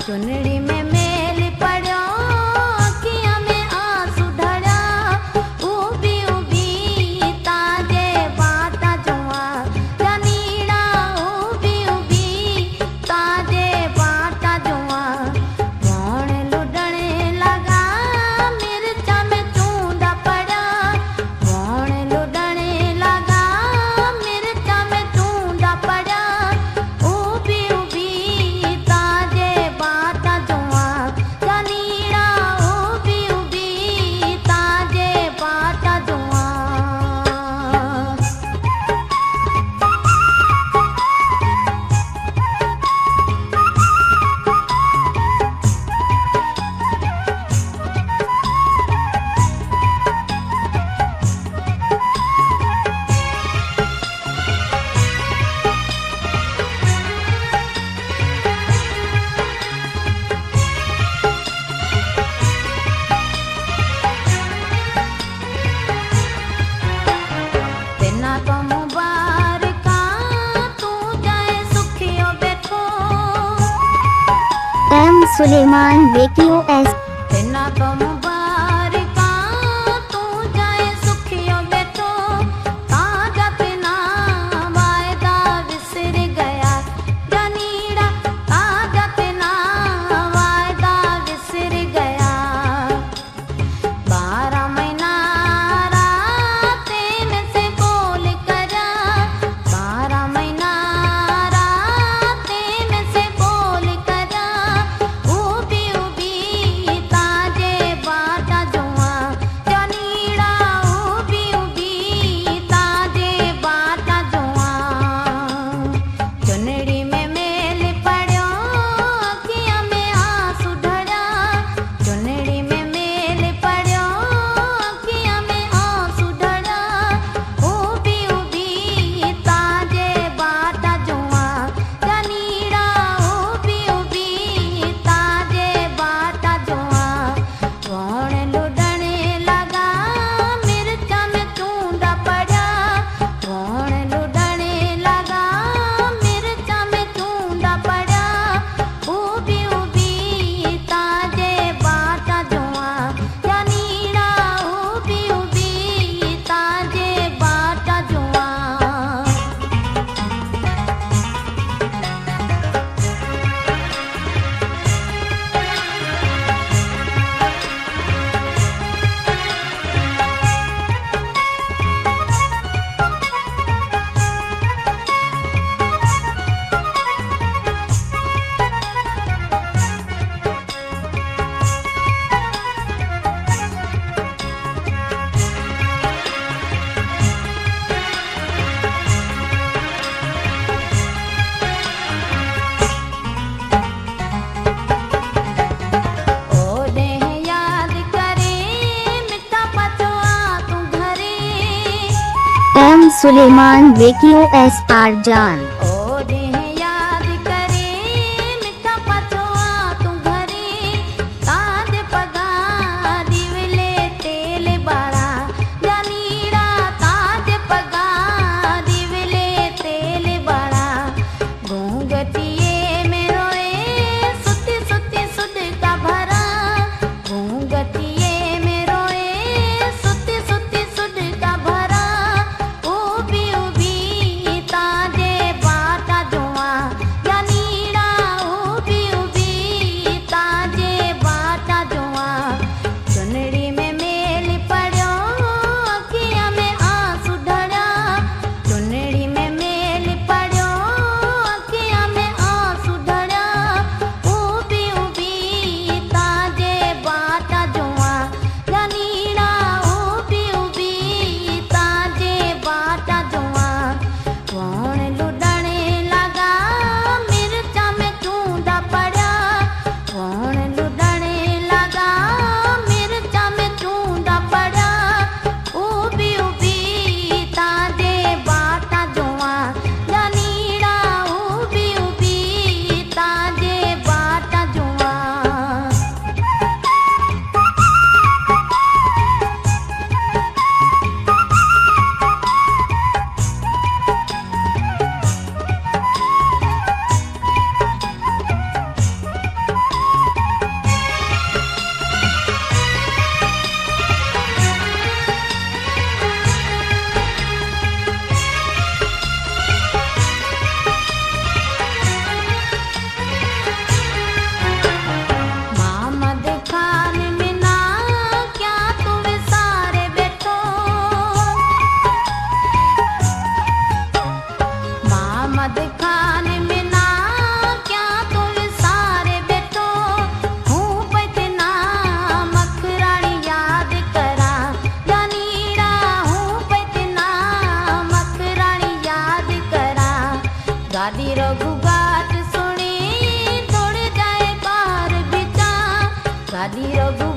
चुनड़ी में मेल पड़ो अखियां में आंसू ढड़ा उबी उबी ताजे बाटा जुआ जनीड़ा उबी उबी ताजे बाटा जुआ कौन लुडने लगा मिर्चा में चूंदा पड़ा कौन लुडने लगा मिर्चा में चूंदा पड़ा उबी उबी ताजे बाटा जुआ जनीड़ा उबी उबी ताजे बाटा जुआ। तेना तो मुबारका तू जाए सुखियो बैठो M. Suleiman Vekiyo S. तेना तो मुबारका तू जाए सुखियो बैठो ताजा तेना वायदा विसर गया जनीड़ा ताजा तेना वायदा विसर गया 12 महीना रातें में से बोल करा 12 महीना रातें में से बोल करा उबी उबी ताजे बाटा जुआ जनीड़ा उबी उबी ताजे बाटा जुआ चुनड़ी में मेल पड़ो अखियां में आंसू ढड़ा चुनड़ी में मेल पड़ो अखियां में आंसू ढड़ा उबी उबी ताजे बाटा जुआ जनीड़ा उबी उबी ताजे बाटा जुआ कौन लुडने लगा मिर्चा में चूंदा पड़ा कौन लुडने लगा मिर्चा में चूंदा पड़ा उबी उबी ताजे बाटा जुआ जनीड़ा उबी उबी ताजे बाटा जुआ। ओ देह याद करे मिठा पचवा तू घरे M. Suleiman Vekiyo S. Arjan. ओ देह याद करे मिठा पचवा तू घरे ताज पगा दिवले तेल बाड़ा जनीड़ा ताज पगा दिवले तेल बाड़ा घूंघटिए में रोए सुती सुती सुध का भरा घूंघटिए में रोए सुती सुती सुध का भरा उबी उबी ताजे बाटा आद खाने में ना क्या तो सारे बेटो हूँ पतना मखराणी याद करा जानीरा हूँ पतना मखराणी याद करा गादी रघुगाट सुनी तोड़ जाए बार बिचा गादी रघु